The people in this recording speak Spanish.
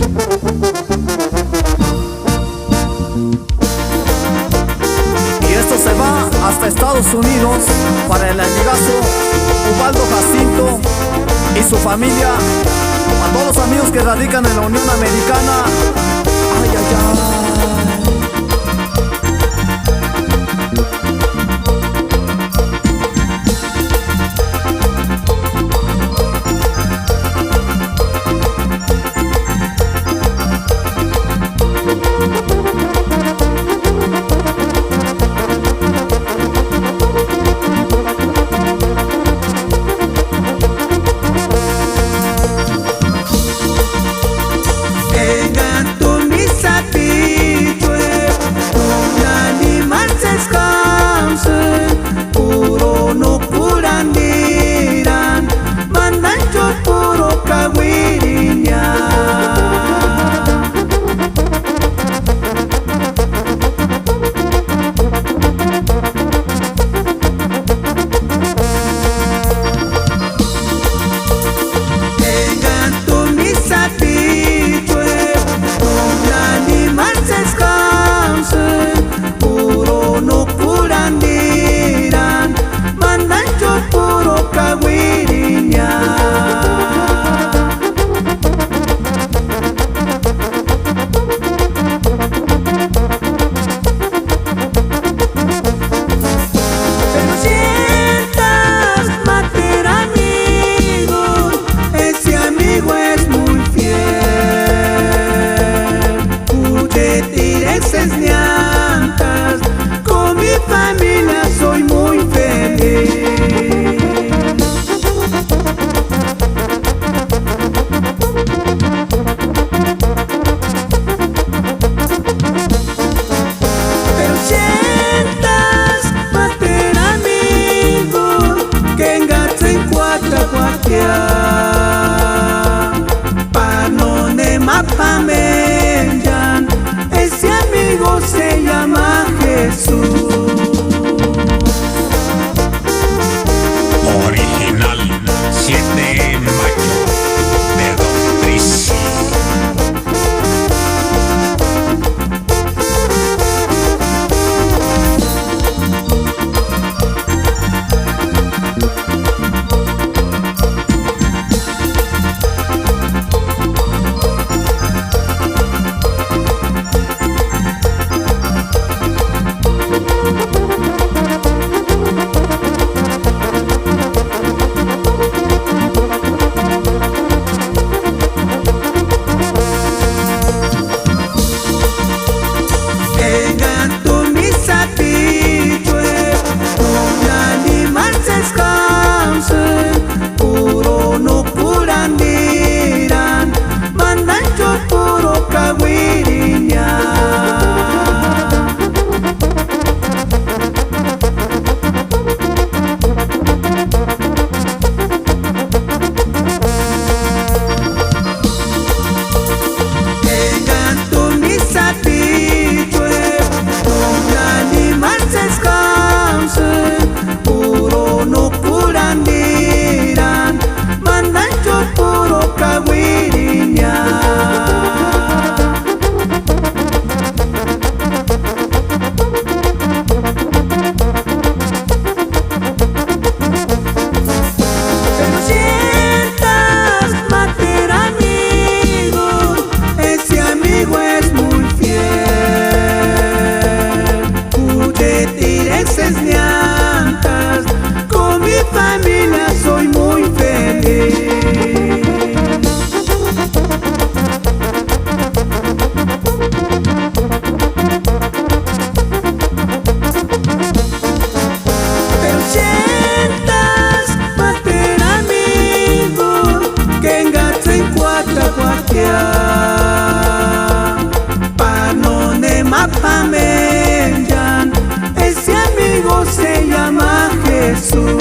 Y esto se va hasta Estados Unidos para el amigazo Ubaldo Jacinto y su familia, a todos los amigos que radican en la Unión Americana. Ay, ay, ay. Con mi familia soy muy feliz. Pero sientas mater amigos que engatzen cuatro cualquiera pa no ne mapamenyan. Ese amigo se llama Jesús. Original 7 Mayo de Don Trisi. Con mi familia soy muy feliz. Pero sientas mater amigos que engatzen cuatro cualquiera pa no ne mapamenyan. Ese amigo se llama Jesús.